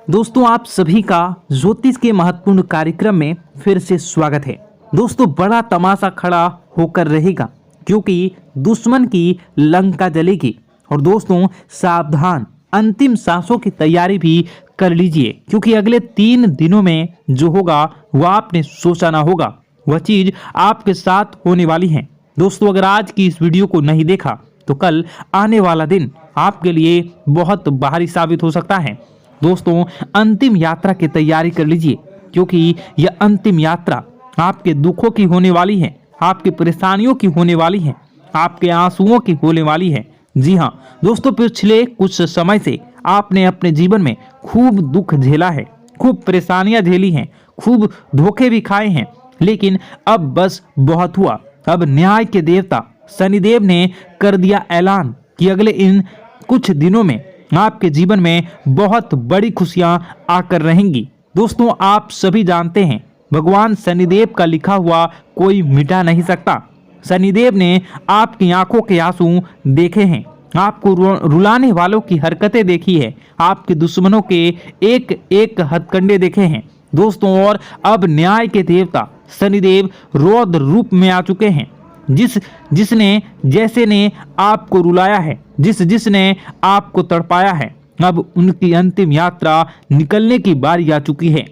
दोस्तों आप सभी का ज्योतिष के महत्वपूर्ण कार्यक्रम में फिर से स्वागत है। दोस्तों बड़ा तमाशा खड़ा होकर रहेगा क्योंकि दुश्मन की लंका जलेगी। और दोस्तों सावधान, अंतिम सांसों की तैयारी भी कर लीजिए क्योंकि अगले 3 दिनों में जो होगा वह आपने सोचा ना होगा, वह चीज आपके साथ होने वाली है। दोस्तों अगर आज की इस वीडियो को नहीं देखा तो कल आने वाला दिन आपके लिए बहुत भारी साबित हो सकता है। दोस्तों अंतिम यात्रा की तैयारी कर लीजिए क्योंकि यह अंतिम यात्रा आपके दुखों की होने वाली है, आपकी परेशानियों की होने वाली है, आपके आंसुओं की होने वाली है। जी हाँ दोस्तों, पिछले कुछ समय से आपने अपने जीवन में खूब दुख झेला है, खूब परेशानियां झेली हैं, खूब धोखे भी खाए हैं, लेकिन अब बस बहुत हुआ। अब न्याय के देवता शनिदेव ने कर दिया ऐलान कि अगले इन कुछ दिनों में आपके जीवन में बहुत बड़ी खुशियां आकर रहेंगी। दोस्तों आप सभी जानते हैं भगवान शनिदेव का लिखा हुआ कोई मिटा नहीं सकता। शनिदेव ने आपकी आंखों के आंसू देखे हैं, आपको रुलाने वालों की हरकतें देखी है, आपके दुश्मनों के एक एक हथकंडे देखे हैं। दोस्तों और अब न्याय के देवता शनिदेव रौद्र रूप में आ चुके हैं। जिसने जैसे ने आपको रुलाया है, जिसने आपको तड़पाया है, अब उनकी अंतिम यात्रा निकलने की बारी आ चुकी है।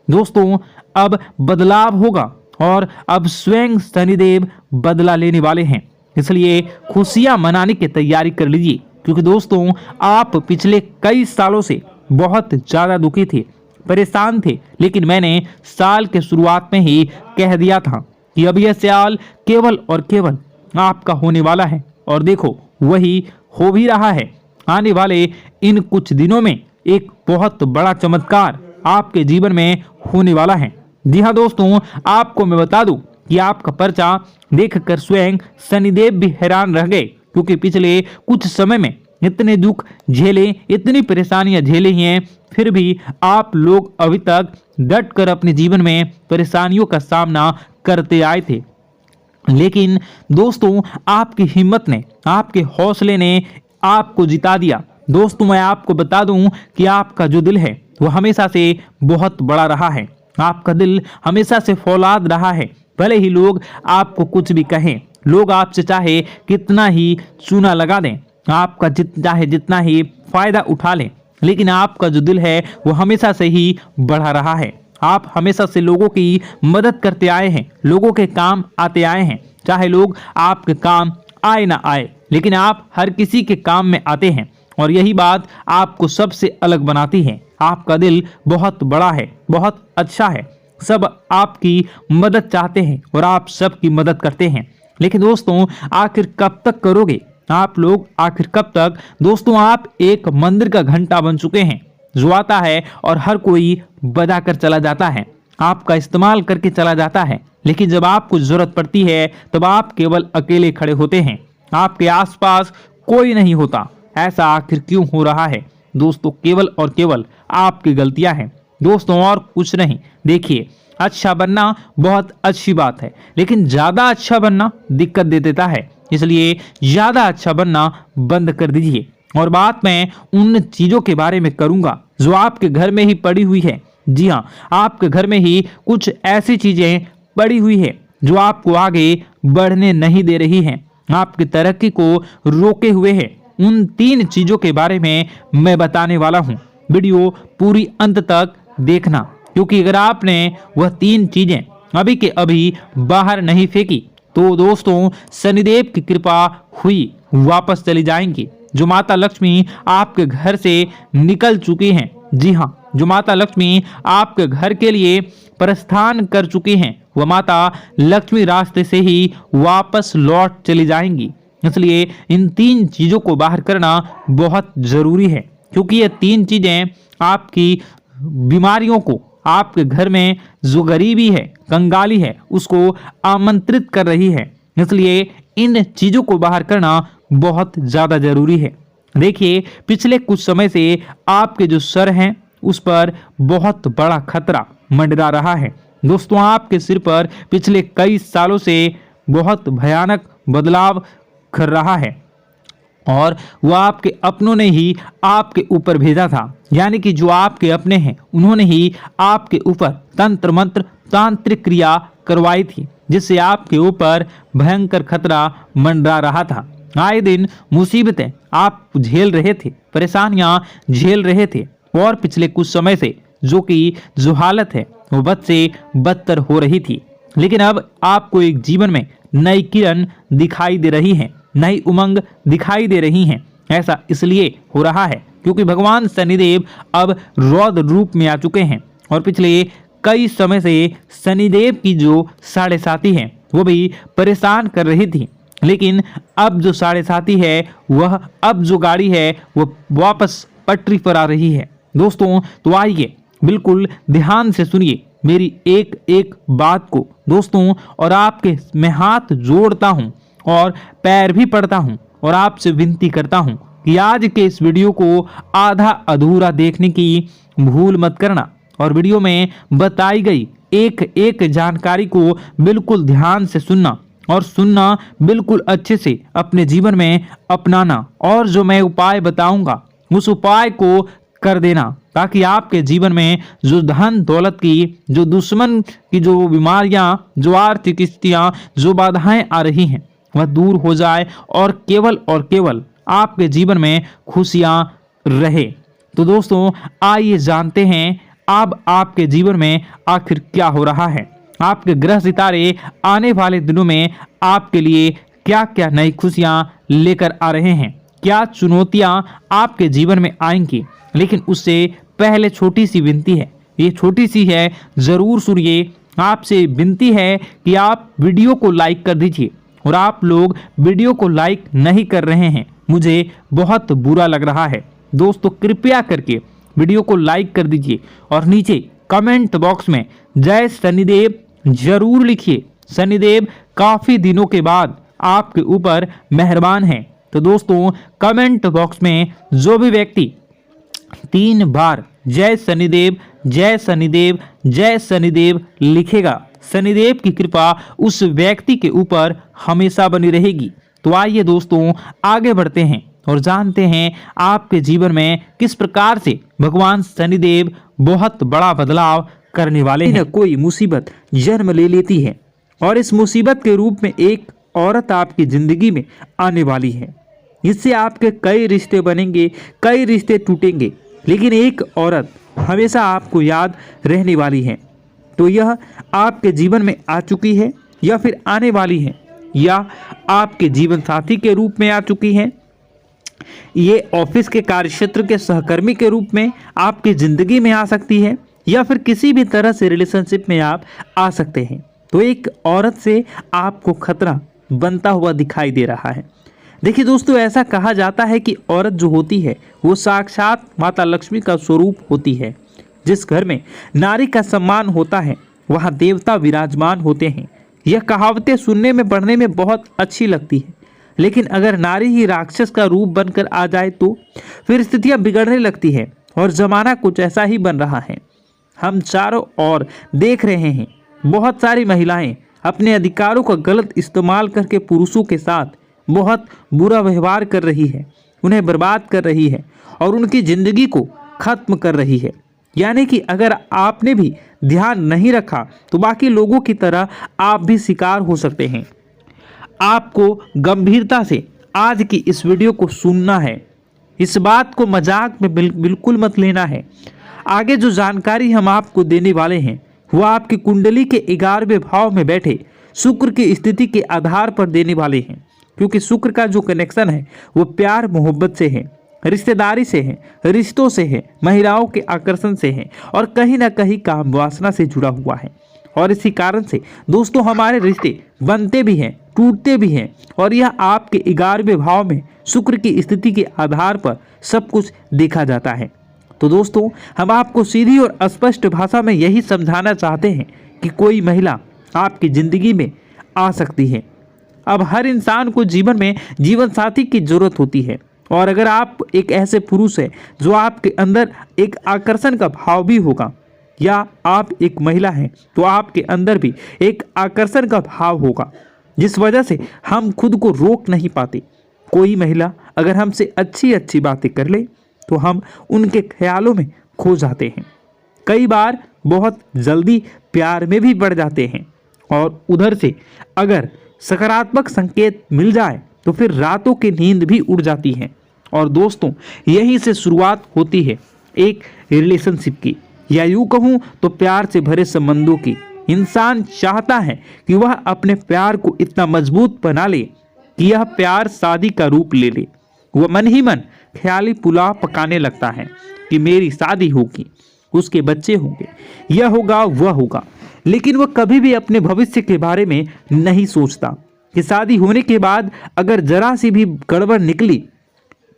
दोस्तों अब बदलाव होगा और अब स्वयं शनिदेव बदला लेने वाले हैं, इसलिए खुशियां मनाने की तैयारी कर लीजिए क्योंकि दोस्तों आप पिछले कई सालों से बहुत ज्यादा दुखी थे, परेशान थे, लेकिन मैंने साल के शुरुआत में ही कह दिया था कि अब यह साल केवल और केवल आपका होने वाला है। और देखो वही हो भी रहा है। आने वाले इन कुछ दिनों में एक बहुत बड़ा चमत्कार आपके जीवन में होने वाला है। जी हाँ दोस्तों, आपको मैं बता दूं कि आपका पर्चा देखकर स्वयं शनिदेव भी हैरान रह गए क्योंकि पिछले कुछ समय में इतने दुख झेले, इतनी परेशानियां झेली हैं, फिर भी आप लोग अभी तक डट कर अपने जीवन में परेशानियों का सामना करते आए थे। लेकिन दोस्तों आपकी हिम्मत ने, आपके हौसले ने आपको जिता दिया। दोस्तों मैं आपको बता दूं कि आपका जो दिल है वो हमेशा से बहुत बड़ा रहा है, आपका दिल हमेशा से फौलाद रहा है। भले ही लोग आपको कुछ भी कहें, लोग आपसे चाहे कितना ही चूना लगा दें, आपका चाहे जितना ही फायदा उठा लें, लेकिन आपका जो दिल है वो हमेशा से ही बढ़ा रहा है। आप हमेशा से लोगों की मदद करते आए हैं, लोगों के काम आते आए हैं, चाहे लोग आपके काम आए ना आए, लेकिन आप हर किसी के काम में आते हैं और यही बात आपको सबसे अलग बनाती है। आपका दिल बहुत बड़ा है, बहुत अच्छा है, सब आपकी मदद चाहते हैं और आप सबकी मदद करते हैं। लेकिन दोस्तों आखिर कब तक करोगे आप लोग, आखिर कब तक? दोस्तों आप एक मंदिर का घंटा बन चुके हैं जो आता है और हर कोई बजा कर चला जाता है, आपका इस्तेमाल करके चला जाता है, लेकिन जब आपको जरूरत पड़ती है तब आप केवल अकेले खड़े होते हैं, आपके आसपास कोई नहीं होता। ऐसा आखिर क्यों हो रहा है? दोस्तों केवल और केवल आपकी गलतियां हैं दोस्तों, और कुछ नहीं। देखिए अच्छा बनना बहुत अच्छी बात है, लेकिन ज्यादा अच्छा बनना दिक्कत दे देता है, इसलिए ज्यादा अच्छा बनना बंद कर दीजिए। और बात मैं उन चीजों के बारे में करूंगा जो आपके घर में ही पड़ी हुई है। जी हाँ, आपके घर में ही कुछ ऐसी चीजें पड़ी हुई है जो आपको आगे बढ़ने नहीं दे रही हैं, आपकी तरक्की को रोके हुए है। उन 3 चीजों के बारे में मैं बताने वाला हूँ, वीडियो पूरी अंत तक देखना क्योंकि अगर आपने वह 3 चीजें अभी के अभी बाहर नहीं फेंकी तो दोस्तों शनिदेव की कृपा हुई वापस चली जाएंगी। जो माता लक्ष्मी आपके घर से निकल चुकी हैं, जी हाँ, जो माता लक्ष्मी आपके घर के लिए प्रस्थान कर चुकी हैं, वह माता लक्ष्मी रास्ते से ही वापस लौट चली जाएंगी। इसलिए इन 3 चीजों को बाहर करना बहुत जरूरी है क्योंकि ये 3 चीजें आपकी बीमारियों को, आपके घर में जो गरीबी है, कंगाली है, उसको आमंत्रित कर रही है। इसलिए इन चीजों को बाहर करना बहुत ज्यादा जरूरी है। देखिए पिछले कुछ समय से आपके जो सर हैं उस पर बहुत बड़ा खतरा मंडरा रहा है। दोस्तों आपके सिर पर पिछले कई सालों से बहुत भयानक बदलाव कर रहा है। और वो आपके अपनों ने ही आपके ऊपर भेजा था, यानी कि जो आपके अपने हैं उन्होंने ही आपके ऊपर तंत्र मंत्र तांत्रिक क्रिया करवाई थी, जिससे आपके ऊपर भयंकर खतरा मंडरा रहा था। आए दिन मुसीबतें आप झेल रहे थे, परेशानियां झेल रहे थे, और पिछले कुछ समय से जो हालत है वो बद से बदतर हो रही थी। लेकिन अब आपको एक जीवन में नई किरण दिखाई दे रही है, नई उमंग दिखाई दे रही हैं। ऐसा इसलिए हो रहा है क्योंकि भगवान शनिदेव अब रौद्र रूप में आ चुके हैं, और पिछले कई समय से शनिदेव की जो साढ़े साथी है वो भी परेशान कर रही थी। लेकिन अब जो साढ़े साथी है वह, अब जो गाड़ी है वो वापस पटरी पर आ रही है। दोस्तों तो आइए बिल्कुल ध्यान से सुनिए मेरी एक एक बात को दोस्तों, और आपके मैं हाथ जोड़ता हूं और पैर भी पड़ता हूं और आपसे विनती करता हूं कि आज के इस वीडियो को आधा अधूरा देखने की भूल मत करना, और वीडियो में बताई गई एक एक जानकारी को बिल्कुल ध्यान से सुनना, और सुनना बिल्कुल अच्छे से अपने जीवन में अपनाना, और जो मैं उपाय बताऊंगा उस उपाय को कर देना, ताकि आपके जीवन में जो धन दौलत की, जो दुश्मन की जो बीमारियां, जो आर्थिक स्थितियां, जो बाधाएं आ रही हैं वह दूर हो जाए, और केवल आपके जीवन में खुशियां रहे। तो दोस्तों आइए जानते हैं अब आपके जीवन में आखिर क्या हो रहा है। आपके ग्रह सितारे आने वाले दिनों में आपके लिए क्या क्या नई खुशियां लेकर आ रहे हैं, क्या चुनौतियां आपके जीवन में आएंगी। लेकिन उससे पहले छोटी सी विनती है, ये छोटी सी है, जरूर सुनिए। आपसे विनती है कि आप वीडियो को लाइक कर दीजिए, और आप लोग वीडियो को लाइक नहीं कर रहे हैं, मुझे बहुत बुरा लग रहा है। दोस्तों कृपया करके वीडियो को लाइक कर दीजिए, और नीचे कमेंट बॉक्स में जय शनिदेव जरूर लिखिए। शनिदेव काफी दिनों के बाद आपके ऊपर मेहरबान हैं। तो दोस्तों कमेंट बॉक्स में जो भी व्यक्ति 3 बार जय शनिदेव जय शनिदेव जय शनिदेव लिखेगा, शनिदेव की कृपा उस व्यक्ति के ऊपर हमेशा बनी रहेगी। तो आइए दोस्तों आगे बढ़ते हैं और जानते हैं आपके जीवन में किस प्रकार से भगवान शनिदेव बहुत बड़ा बदलाव करने वाले हैं। कोई मुसीबत जन्म ले लेती है, और इस मुसीबत के रूप में एक औरत आपकी जिंदगी में आने वाली है। इससे आपके कई रिश्ते बनेंगे, कई रिश्ते टूटेंगे, लेकिन एक औरत हमेशा आपको याद रहने वाली है। तो यह आपके जीवन में आ चुकी है, या फिर आने वाली है, या आपके जीवन साथी के रूप में आ चुकी है, ये ऑफिस के कार्यक्षेत्र के सहकर्मी के रूप में आपकी जिंदगी में आ सकती है, या फिर किसी भी तरह से रिलेशनशिप में आप आ सकते हैं। तो एक औरत से आपको खतरा बनता हुआ दिखाई दे रहा है। देखिए दोस्तों, ऐसा कहा जाता है कि औरत जो होती है वो साक्षात माता लक्ष्मी का स्वरूप होती है। जिस घर में नारी का सम्मान होता है वहाँ देवता विराजमान होते हैं। यह कहावतें सुनने में पढ़ने में बहुत अच्छी लगती है, लेकिन अगर नारी ही राक्षस का रूप बनकर आ जाए तो फिर स्थितियां बिगड़ने लगती है, और जमाना कुछ ऐसा ही बन रहा है। हम चारों ओर देख रहे हैं, बहुत सारी महिलाएं अपने अधिकारों का गलत इस्तेमाल करके पुरुषों के साथ बहुत बुरा व्यवहार कर रही है, उन्हें बर्बाद कर रही है, और उनकी जिंदगी को खत्म कर रही है। यानी कि अगर आपने भी ध्यान नहीं रखा तो बाकी लोगों की तरह आप भी शिकार हो सकते हैं। आपको गंभीरता से आज की इस वीडियो को सुनना है, इस बात को मजाक में बिल्कुल मत लेना है। आगे जो जानकारी हम आपको देने वाले हैं वो आपकी कुंडली के 11वें भाव में बैठे शुक्र की स्थिति के आधार पर देने वाले हैं, क्योंकि शुक्र का जो कनेक्शन है वो प्यार मोहब्बत से है, रिश्तेदारी से है, रिश्तों से है, महिलाओं के आकर्षण से है, और कहीं ना कहीं काम वासना से जुड़ा हुआ है। और इसी कारण से दोस्तों हमारे रिश्ते बनते भी हैं, टूटते भी हैं, और यह आपके 11वें भाव में शुक्र की स्थिति के आधार पर सब कुछ देखा जाता है। तो दोस्तों हम आपको सीधी और स्पष्ट भाषा में यही समझाना चाहते हैं कि कोई महिला आपकी ज़िंदगी में आ सकती है। अब हर इंसान को जीवन में जीवन साथी की जरूरत होती है, और अगर आप एक ऐसे पुरुष हैं जो आपके अंदर एक आकर्षण का भाव भी होगा, या आप एक महिला हैं तो आपके अंदर भी एक आकर्षण का भाव होगा, जिस वजह से हम खुद को रोक नहीं पाते, कोई महिला अगर हमसे अच्छी अच्छी बातें कर ले तो हम उनके ख्यालों में खो जाते हैं। कई बार बहुत जल्दी प्यार में भी बढ़ जाते हैं और उधर से अगर सकारात्मक संकेत मिल जाए तो फिर रातों की नींद भी उड़ जाती है। और दोस्तों, यहीं से शुरुआत होती है एक रिलेशनशिप की, या यूँ कहूँ तो प्यार से भरे संबंधों की। इंसान चाहता है कि वह अपने प्यार को इतना मजबूत बना ले कि यह प्यार शादी का रूप ले ले। वह मन ही मन ख्याली पुलाव पकाने लगता है कि मेरी शादी होगी, उसके बच्चे होंगे, यह होगा वह होगा, लेकिन वह कभी भी अपने भविष्य के बारे में नहीं सोचता कि शादी होने के बाद अगर जरा सी भी गड़बड़ निकली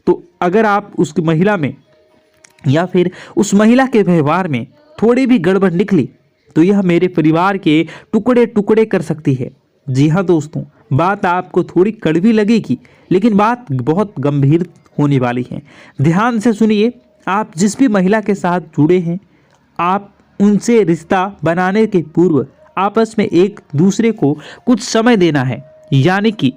तो अगर आप उस महिला में या फिर उस महिला के व्यवहार में थोड़ी भी गड़बड़ निकली तो यह मेरे परिवार के टुकड़े टुकड़े कर सकती है। जी हाँ दोस्तों, बात आपको थोड़ी कड़वी लगेगी लेकिन बात बहुत गंभीर होने वाली है। ध्यान से सुनिए। आप जिस भी महिला के साथ जुड़े हैं, आप उनसे रिश्ता बनाने के पूर्व आपस में एक दूसरे को कुछ समय देना है। यानी कि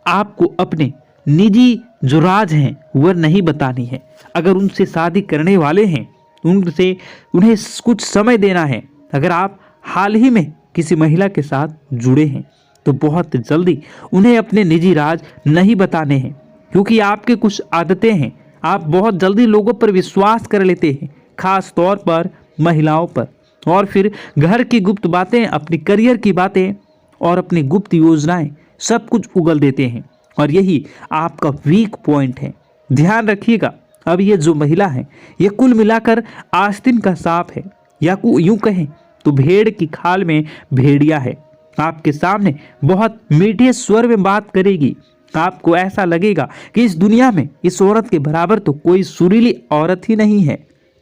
आपको अपने निजी जो राज हैं वह नहीं बतानी है। अगर उनसे शादी करने वाले हैं उनसे उन्हें कुछ समय देना है। अगर आप हाल ही में किसी महिला के साथ जुड़े हैं तो बहुत जल्दी उन्हें अपने निजी राज नहीं बताने हैं, क्योंकि आपके कुछ आदतें हैं। आप बहुत जल्दी लोगों पर विश्वास कर लेते हैं, खास तौर पर महिलाओं पर, और फिर घर की गुप्त बातें, अपनी करियर की बातें और अपनी गुप्त योजनाएं सब कुछ उगल देते हैं। और यही आपका वीक पॉइंट है। ध्यान रखिएगा। अब ये जो महिला है ये कुल मिलाकर आस्तीन का सांप है, या यूं कहें तो भेड़ की खाल में भेड़िया है। आपके सामने बहुत मीठे स्वर में बात करेगी। आपको ऐसा लगेगा कि इस दुनिया में इस औरत के बराबर तो कोई सुरीली औरत ही नहीं है।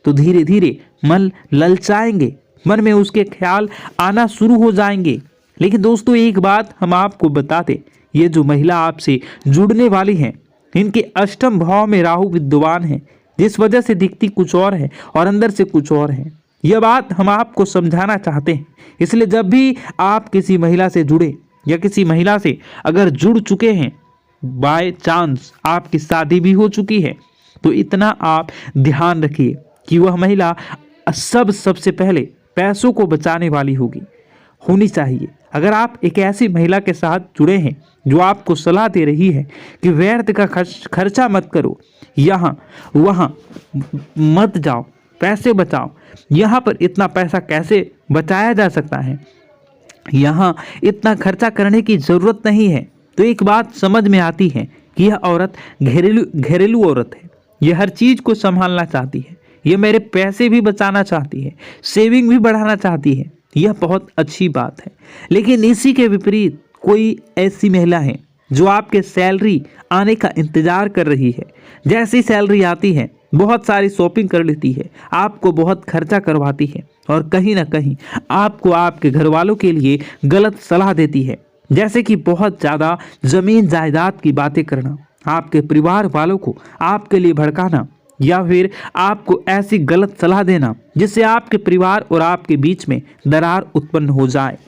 तो धीरे धीरे मन ललचाएंगे, मन में उसके ख्याल आना शुरू हो जाएंगे। लेकिन दोस्तों, एक बात हम आपको बता दें, ये जो महिला आपसे जुड़ने वाली है इनके अष्टम भाव में राहु विद्यमान है, जिस वजह से दिखती कुछ और है और अंदर से कुछ और है। यह बात हम आपको समझाना चाहते हैं। इसलिए जब भी आप किसी महिला से जुड़े या किसी महिला से अगर जुड़ चुके हैं, बाय चांस आपकी शादी भी हो चुकी है, तो इतना आप ध्यान रखिए कि वह महिला सबसे पहले पैसों को बचाने वाली होनी चाहिए। अगर आप एक ऐसी महिला के साथ जुड़े हैं जो आपको सलाह दे रही है कि व्यर्थ का खर्चा मत करो, यहाँ वहाँ मत जाओ, पैसे बचाओ, यहाँ पर इतना पैसा कैसे बचाया जा सकता है, यहाँ इतना खर्चा करने की ज़रूरत नहीं है, तो एक बात समझ में आती है कि यह औरत घरेलू औरत है। यह हर चीज़ को संभालना चाहती है, यह मेरे पैसे भी बचाना चाहती है, सेविंग भी बढ़ाना चाहती है। यह बहुत अच्छी बात है। लेकिन इसी के विपरीत कोई ऐसी महिला है जो आपके सैलरी आने का इंतजार कर रही है। जैसी सैलरी आती है बहुत सारी शॉपिंग कर लेती है, आपको बहुत खर्चा करवाती है और कहीं ना कहीं आपको आपके घर वालों के लिए गलत सलाह देती है, जैसे कि बहुत ज़्यादा ज़मीन जायदाद की बातें करना, आपके परिवार वालों को आपके लिए भड़काना, या फिर आपको ऐसी गलत सलाह देना जिससे आपके परिवार और आपके बीच में दरार उत्पन्न हो जाए।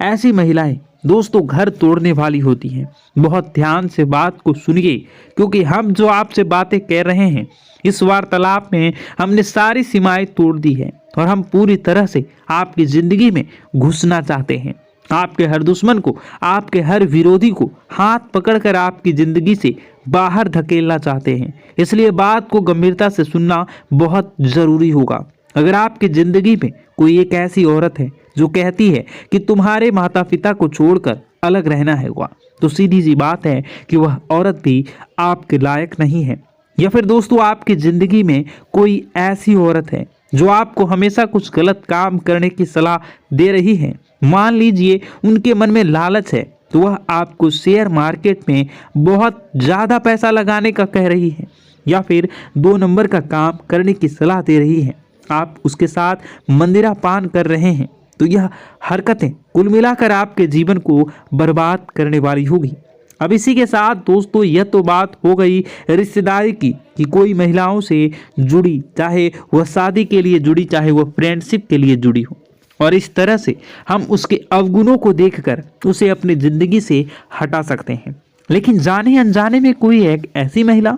ऐसी महिलाएं दोस्तों घर तोड़ने वाली होती हैं। बहुत ध्यान से बात को सुनिए, क्योंकि हम जो आपसे बातें कह रहे हैं इस वार्तालाप में हमने सारी सीमाएं तोड़ दी है और हम पूरी तरह से आपकी ज़िंदगी में घुसना चाहते हैं। आपके हर दुश्मन को, आपके हर विरोधी को हाथ पकड़कर आपकी ज़िंदगी से बाहर धकेलना चाहते हैं। इसलिए बात को गंभीरता से सुनना बहुत ज़रूरी होगा। अगर आपकी ज़िंदगी में कोई एक ऐसी औरत है जो कहती है कि तुम्हारे माता पिता को छोड़कर अलग रहना होगा, तो सीधी सी बात है कि वह औरत भी आपके लायक नहीं है। या फिर दोस्तों, आपकी ज़िंदगी में कोई ऐसी औरत है जो आपको हमेशा कुछ गलत काम करने की सलाह दे रही है। मान लीजिए उनके मन में लालच है, तो वह आपको शेयर मार्केट में बहुत ज़्यादा पैसा लगाने का कह रही है, या फिर 2 नंबर का काम करने की सलाह दे रही है। आप उसके साथ मंदिरा पान कर रहे हैं, तो यह हरकतें कुल मिलाकर आपके जीवन को बर्बाद करने वाली होगी। अब इसी के साथ दोस्तों, यह तो बात हो गई रिश्तेदारी की कि कोई महिलाओं से जुड़ी, चाहे वह शादी के लिए जुड़ी, चाहे वह फ्रेंडशिप के लिए जुड़ी हो, और इस तरह से हम उसके अवगुणों को देखकर उसे अपनी ज़िंदगी से हटा सकते हैं। लेकिन जाने अनजाने में कोई एक ऐसी महिला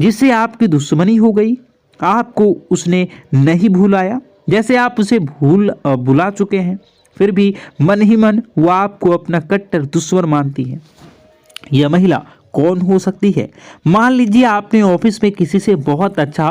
जिससे आपकी दुश्मनी हो गई, आपको उसने नहीं भुलाया, जैसे आप उसे भुला चुके हैं, फिर भी मन ही मन वो आपको अपना कट्टर दुश्मन मानती है। यह महिला कौन हो सकती है? मान लीजिए आपने ऑफिस में किसी से बहुत अच्छा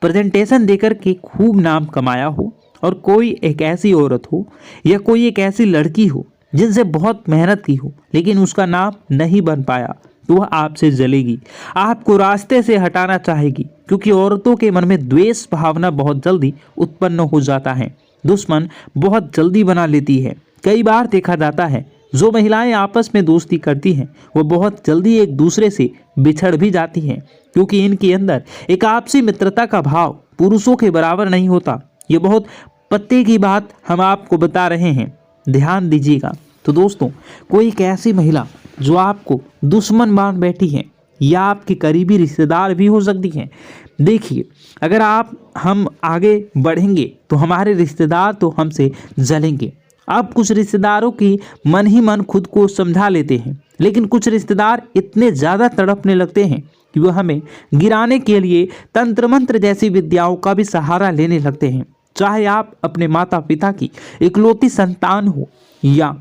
प्रेजेंटेशन देकर के खूब नाम कमाया हो, और कोई एक ऐसी औरत हो या कोई एक ऐसी लड़की हो जिनसे बहुत मेहनत की हो, लेकिन उसका नाम नहीं बन पाया, तो वह आपसे जलेगी, आपको रास्ते से हटाना चाहेगी, क्योंकि औरतों के मन में द्वेष भावना बहुत जल्दी उत्पन्न हो जाता है, दुश्मन बहुत जल्दी बना लेती है। कई बार देखा जाता है जो महिलाएं आपस में दोस्ती करती हैं वो बहुत जल्दी एक दूसरे से बिछड़ भी जाती हैं, क्योंकि इनके अंदर एक आपसी मित्रता का भाव पुरुषों के बराबर नहीं होता। ये बहुत पते की बात हम आपको बता रहे हैं, ध्यान दीजिएगा। तो दोस्तों, कोई एक ऐसी महिला जो आपको दुश्मन मान बैठी है या आपकी करीबी रिश्तेदार भी हो सकती हैं। देखिए, अगर हम आगे बढ़ेंगे तो हमारे रिश्तेदार तो हमसे जलेंगे। अब कुछ रिश्तेदारों की मन ही मन खुद को समझा लेते हैं, लेकिन कुछ रिश्तेदार इतने ज़्यादा तड़पने लगते हैं कि वह हमें गिराने के लिए तंत्र मंत्र जैसी विद्याओं का भी सहारा लेने लगते हैं। चाहे आप अपने माता पिता की इकलौती संतान हो या,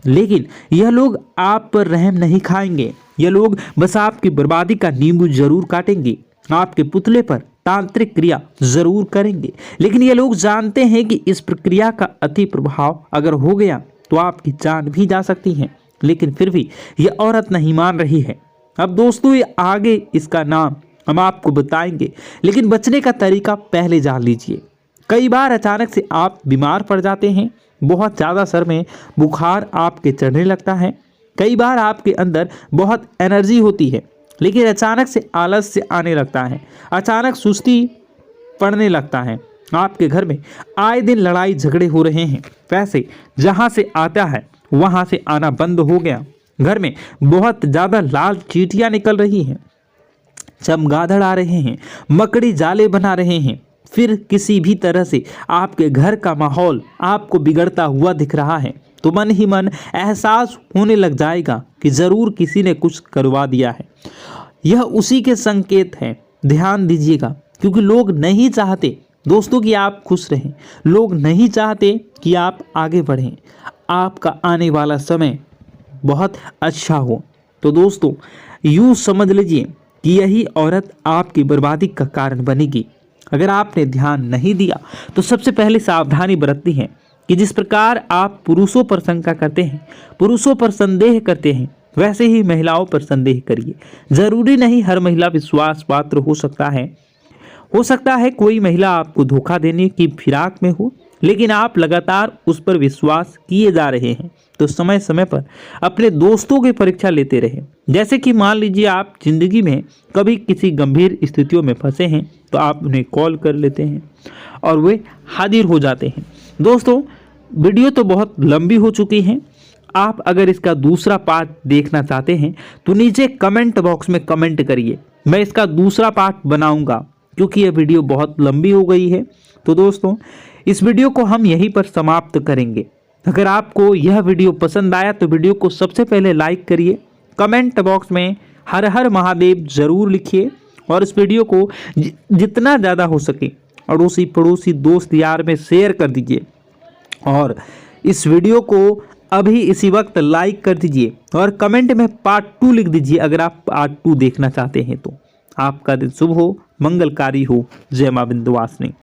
लेकिन यह लोग आप पर रहम नहीं खाएंगे। यह लोग बस आपकी बर्बादी का नींबू जरूर काटेंगे, आपके पुतले पर तांत्रिक क्रिया जरूर करेंगे, लेकिन ये लोग जानते हैं कि इस प्रक्रिया का अति प्रभाव अगर हो गया तो आपकी जान भी जा सकती है। लेकिन फिर भी यह औरत नहीं मान रही है। अब दोस्तों, ये आगे इसका नाम हम आपको बताएंगे, लेकिन बचने का तरीका पहले जान लीजिए। कई बार अचानक से आप बीमार पड़ जाते हैं, बहुत ज़्यादा सर में बुखार आपके चढ़ने लगता है। कई बार आपके अंदर बहुत एनर्जी होती है, लेकिन अचानक से आलस से आने लगता है, अचानक सुस्ती पड़ने लगता है। आपके घर में आए दिन लड़ाई झगड़े हो रहे हैं, पैसे जहाँ से आता है वहाँ से आना बंद हो गया, घर में बहुत ज़्यादा लाल चींटियाँ निकल रही हैं, चमगादड़ आ रहे हैं, मकड़ी जाले बना रहे हैं, फिर किसी भी तरह से आपके घर का माहौल आपको बिगड़ता हुआ दिख रहा है, तो मन ही मन एहसास होने लग जाएगा कि ज़रूर किसी ने कुछ करवा दिया है। यह उसी के संकेत हैं, ध्यान दीजिएगा, क्योंकि लोग नहीं चाहते दोस्तों कि आप खुश रहें, लोग नहीं चाहते कि आप आगे बढ़ें, आपका आने वाला समय बहुत अच्छा हो। तो दोस्तों, यूँ समझ लीजिए कि यही औरत आपकी बर्बादी का कारण बनेगी। अगर आपने ध्यान नहीं दिया तो सबसे पहले सावधानी बरतनी है कि जिस प्रकार आप पुरुषों पर शंका करते हैं, पुरुषों पर संदेह करते हैं, वैसे ही महिलाओं पर संदेह करिए। जरूरी नहीं हर महिला विश्वास पात्र हो सकता है कोई महिला आपको धोखा देने की फिराक में हो, लेकिन आप लगातार उस पर विश्वास किए जा रहे हैं, तो समय समय पर अपने दोस्तों की परीक्षा लेते रहें। जैसे कि मान लीजिए आप जिंदगी में कभी किसी गंभीर स्थितियों में फंसे हैं, तो आप उन्हें कॉल कर लेते हैं और वे हाजिर हो जाते हैं। दोस्तों, वीडियो तो बहुत लंबी हो चुकी है। आप अगर इसका दूसरा पार्ट देखना चाहते हैं तो नीचे कमेंट बॉक्स में कमेंट करिए, मैं इसका दूसरा पार्ट बनाऊंगा, क्योंकि यह वीडियो बहुत लंबी हो गई है। तो दोस्तों, इस वीडियो को हम यहीं पर समाप्त करेंगे। अगर आपको यह वीडियो पसंद आया तो वीडियो को सबसे पहले लाइक करिए, कमेंट बॉक्स में हर हर महादेव जरूर लिखिए, और इस वीडियो को जितना ज़्यादा हो सके अड़ोसी पड़ोसी दोस्त यार में शेयर कर दीजिए, और इस वीडियो को अभी इसी वक्त लाइक कर दीजिए और कमेंट में पार्ट 2 लिख दीजिए अगर आप पार्ट 2 देखना चाहते हैं तो। आपका दिन शुभ हो, मंगलकारी हो। जय मां विंध्यवासिनी।